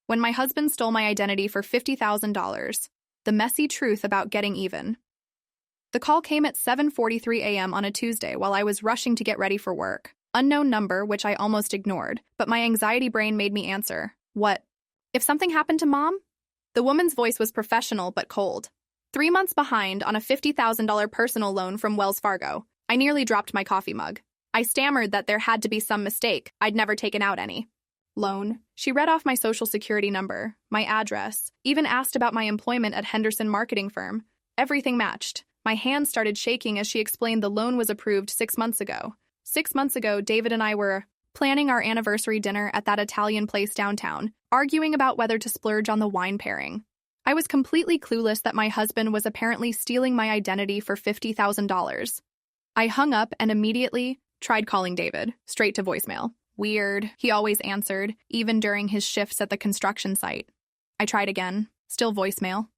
When my husband stole my identity for $50,000. The messy truth about getting even. The call came at 7:43 a.m. on a Tuesday while I was rushing to get ready for work. Unknown number, which I almost ignored, but my anxiety brain made me answer. What? If something happened to Mom? The woman's voice was professional but cold. 3 months behind on a $50,000 personal loan from Wells Fargo. I nearly dropped my coffee mug. I stammered that there had to be some mistake. I'd never taken out any. Loan. She read off my social security number, my address, even asked about my employment at Henderson marketing firm. Everything matched. My hands started shaking as she explained the loan was approved 6 months ago. 6 months ago, David and I were planning our anniversary dinner at that Italian place downtown, arguing about whether to splurge on the wine pairing. I was completely clueless that my husband was apparently stealing my identity for $50,000. I hung up and immediately tried calling David, straight to voicemail. Weird, he always answered, even during his shifts at the construction site. I tried again, still voicemail.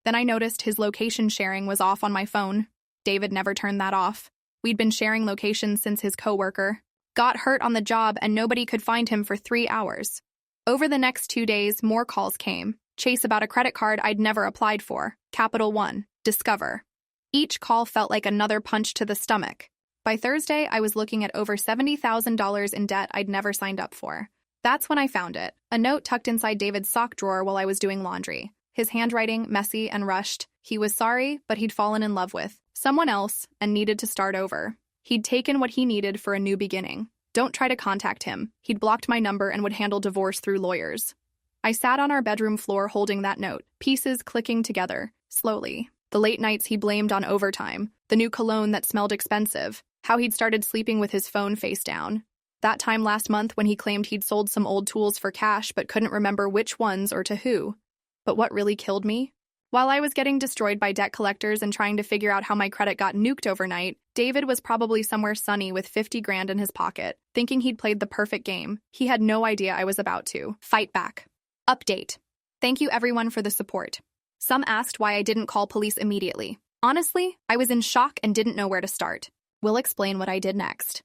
Then I noticed his location sharing was off on my phone. David never turned that off. We'd been sharing locations since his coworker got hurt on the job and nobody could find him for 3 hours. Over the next 2 days, more calls came. Chase about a credit card I'd never applied for. Capital One. Discover. Each call felt like another punch to the stomach. By Thursday, I was looking at over $70,000 in debt I'd never signed up for. That's when I found it. A note tucked inside David's sock drawer while I was doing laundry. His handwriting, messy and rushed. He was sorry, but he'd fallen in love with someone else and needed to start over. He'd taken what he needed for a new beginning. Don't try to contact him. He'd blocked my number and would handle divorce through lawyers. I sat on our bedroom floor holding that note, pieces clicking together, slowly. The late nights he blamed on overtime, the new cologne that smelled expensive, how he'd started sleeping with his phone face down. That time last month when he claimed he'd sold some old tools for cash but couldn't remember which ones or to who. But what really killed me? While I was getting destroyed by debt collectors and trying to figure out how my credit got nuked overnight, David was probably somewhere sunny with 50 grand in his pocket, thinking he'd played the perfect game. He had no idea I was about to fight back. Update. Thank you everyone for the support. Some asked why I didn't call police immediately. Honestly, I was in shock and didn't know where to start. We'll explain what I did next.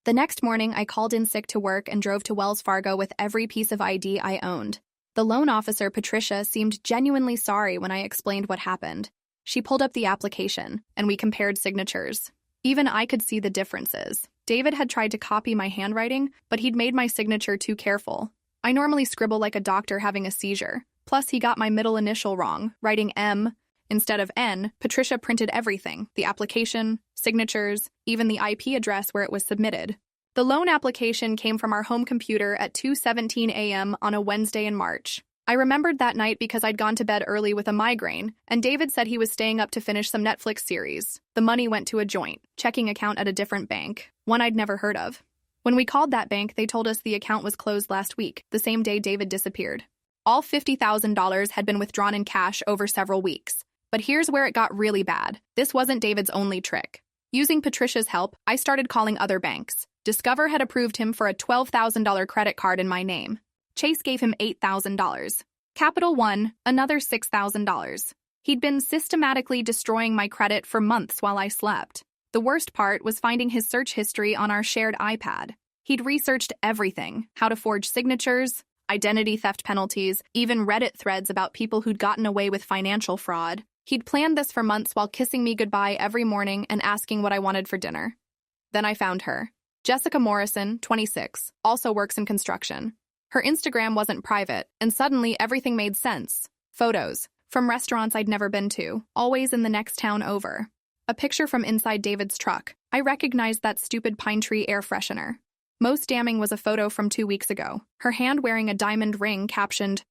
The next morning, I called in sick to work and drove to Wells Fargo with every piece of ID I owned. The loan officer, Patricia, seemed genuinely sorry when I explained what happened. She pulled up the application, and we compared signatures. Even I could see the differences. David had tried to copy my handwriting, but he'd made my signature too careful. I normally scribble like a doctor having a seizure. Plus, he got my middle initial wrong, writing M instead of N. Patricia printed everything, the application, signatures, even the IP address where it was submitted. The loan application came from our home computer at 2:17 a.m. on a Wednesday in March. I remembered that night because I'd gone to bed early with a migraine, and David said he was staying up to finish some Netflix series. The money went to a joint checking account at a different bank, one I'd never heard of. When we called that bank, they told us the account was closed last week, the same day David disappeared. All $50,000 had been withdrawn in cash over several weeks. But here's where it got really bad. This wasn't David's only trick. Using Patricia's help, I started calling other banks. Discover had approved him for a $12,000 credit card in my name. Chase gave him $8,000. Capital One, another $6,000. He'd been systematically destroying my credit for months while I slept. The worst part was finding his search history on our shared iPad. He'd researched everything: how to forge signatures, identity theft penalties, even Reddit threads about people who'd gotten away with financial fraud. He'd planned this for months while kissing me goodbye every morning and asking what I wanted for dinner. Then I found her. Jessica Morrison, 26, also works in construction. Her Instagram wasn't private, and suddenly everything made sense. Photos from restaurants I'd never been to, always in the next town over. A picture from inside David's truck. I recognized that stupid pine tree air freshener. Most damning was a photo from 2 weeks ago. Her hand wearing a diamond ring captioned,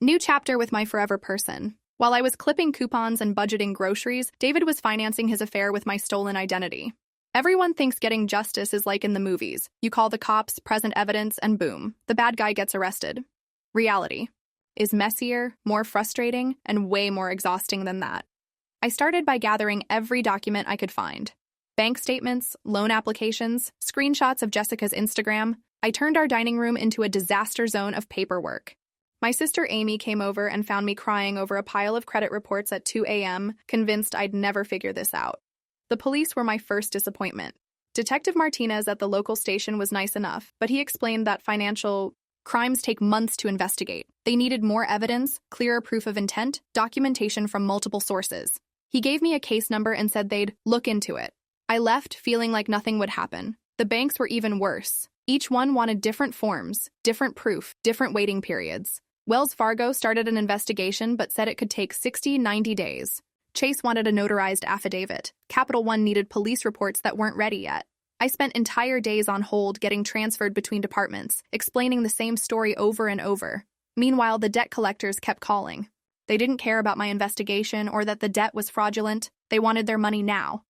"New chapter with my forever person." While I was clipping coupons and budgeting groceries, David was financing his affair with my stolen identity. Everyone thinks getting justice is like in the movies. You call the cops, present evidence, and boom, the bad guy gets arrested. Reality is messier, more frustrating, and way more exhausting than that. I started by gathering every document I could find. Bank statements, loan applications, screenshots of Jessica's Instagram. I turned our dining room into a disaster zone of paperwork. My sister Amy came over and found me crying over a pile of credit reports at 2 a.m., convinced I'd never figure this out. The police were my first disappointment. Detective Martinez at the local station was nice enough, but he explained that financial Crimes take months to investigate. They needed more evidence, clearer proof of intent, documentation from multiple sources. He gave me a case number and said they'd look into it. I left feeling like nothing would happen. The banks were even worse. Each one wanted different forms, different proof, different waiting periods. Wells Fargo started an investigation but said it could take 60-90 days. Chase wanted a notarized affidavit. Capital One needed police reports that weren't ready yet. I spent entire days on hold getting transferred between departments, explaining the same story over and over. Meanwhile, the debt collectors kept calling. They didn't care about my investigation or that the debt was fraudulent. They wanted their money now.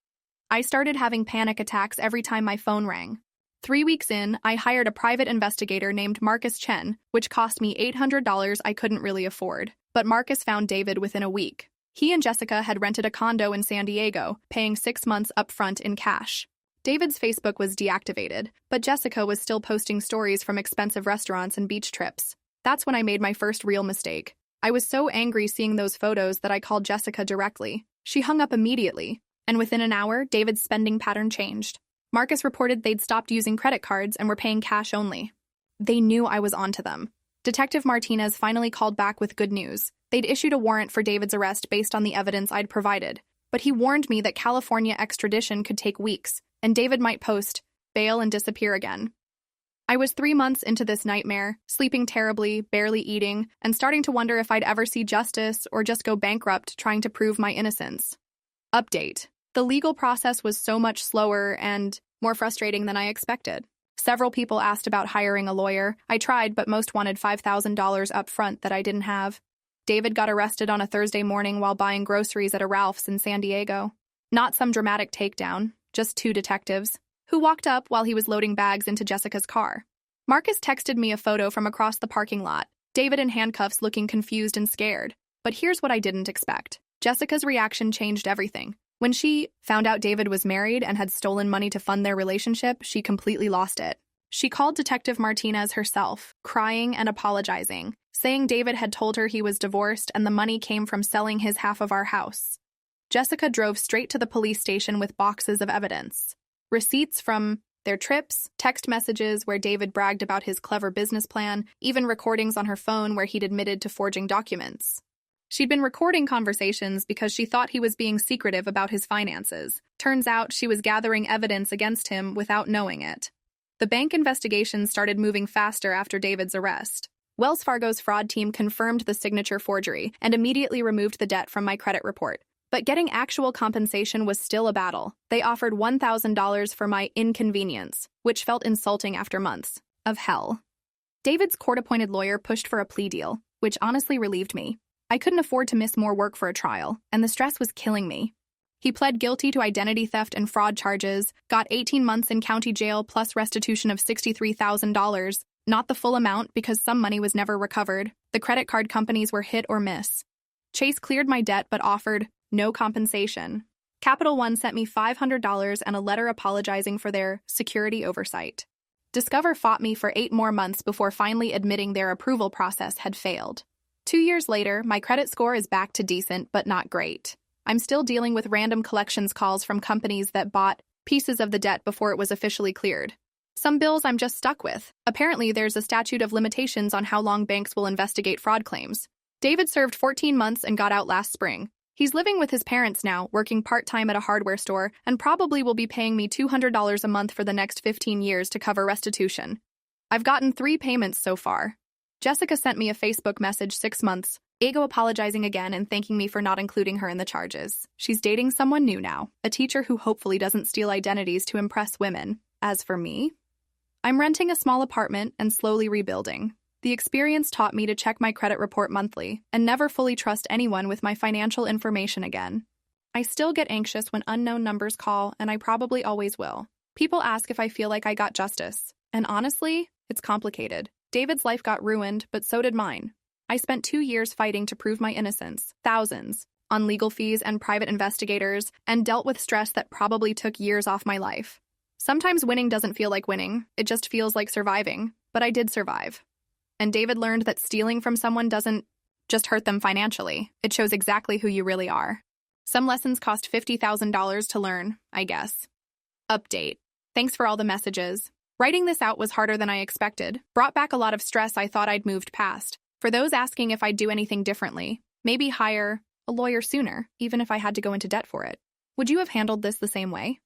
I started having panic attacks every time my phone rang. 3 weeks in, I hired a private investigator named Marcus Chen, which cost me $800 I couldn't really afford. But Marcus found David within a week. He and Jessica had rented a condo in San Diego, paying 6 months upfront in cash. David's Facebook was deactivated, but Jessica was still posting stories from expensive restaurants and beach trips. That's when I made my first real mistake. I was so angry seeing those photos that I called Jessica directly. She hung up immediately, and within an hour, David's spending pattern changed. Marcus reported they'd stopped using credit cards and were paying cash only. They knew I was onto them. Detective Martinez finally called back with good news. They'd issued a warrant for David's arrest based on the evidence I'd provided, but he warned me that California extradition could take weeks, and David might post bail and disappear again. I was 3 months into this nightmare, sleeping terribly, barely eating, and starting to wonder if I'd ever see justice or just go bankrupt trying to prove my innocence. Update. The legal process was so much slower and more frustrating than I expected. Several people asked about hiring a lawyer. I tried, but most wanted $5,000 up front that I didn't have. David got arrested on a Thursday morning while buying groceries at a Ralph's in San Diego. Not some dramatic takedown, just 2 detectives, who walked up while he was loading bags into Jessica's car. Marcus texted me a photo from across the parking lot, David in handcuffs looking confused and scared. But here's what I didn't expect. Jessica's reaction changed everything. When she found out David was married and had stolen money to fund their relationship, she completely lost it. She called Detective Martinez herself, crying and apologizing, saying David had told her he was divorced and the money came from selling his half of our house. Jessica drove straight to the police station with boxes of evidence. Receipts from their trips, text messages where David bragged about his clever business plan, even recordings on her phone where he'd admitted to forging documents. She'd been recording conversations because she thought he was being secretive about his finances. Turns out she was gathering evidence against him without knowing it. The bank investigation started moving faster after David's arrest. Wells Fargo's fraud team confirmed the signature forgery and immediately removed the debt from my credit report. But getting actual compensation was still a battle. They offered $1,000 for my inconvenience, which felt insulting after months of hell. David's court-appointed lawyer pushed for a plea deal, which honestly relieved me. I couldn't afford to miss more work for a trial, and the stress was killing me. He pled guilty to identity theft and fraud charges, got 18 months in county jail plus restitution of $63,000, not the full amount because some money was never recovered. The credit card companies were hit or miss. Chase cleared my debt but offered no compensation. Capital One sent me $500 and a letter apologizing for their security oversight. Discover fought me for 8 more months before finally admitting their approval process had failed. 2 years later, my credit score is back to decent, but not great. I'm still dealing with random collections calls from companies that bought pieces of the debt before it was officially cleared. Some bills I'm just stuck with. Apparently, there's a statute of limitations on how long banks will investigate fraud claims. David served 14 months and got out last spring. He's living with his parents now, working part-time at a hardware store, and probably will be paying me $200 a month for the next 15 years to cover restitution. I've gotten 3 payments so far. Jessica sent me a Facebook message 6 months ago apologizing again and thanking me for not including her in the charges. She's dating someone new now, a teacher who hopefully doesn't steal identities to impress women. As for me, I'm renting a small apartment and slowly rebuilding. The experience taught me to check my credit report monthly and never fully trust anyone with my financial information again. I still get anxious when unknown numbers call, and I probably always will. People ask if I feel like I got justice, and honestly, it's complicated. David's life got ruined, but so did mine. I spent 2 years fighting to prove my innocence, thousands, on legal fees and private investigators, and dealt with stress that probably took years off my life. Sometimes winning doesn't feel like winning, it just feels like surviving, but I did survive. And David learned that stealing from someone doesn't just hurt them financially, it shows exactly who you really are. Some lessons cost $50,000 to learn, I guess. Update. Thanks for all the messages. Writing this out was harder than I expected, brought back a lot of stress I thought I'd moved past. For those asking if I'd do anything differently, maybe hire a lawyer sooner, even if I had to go into debt for it. Would you have handled this the same way?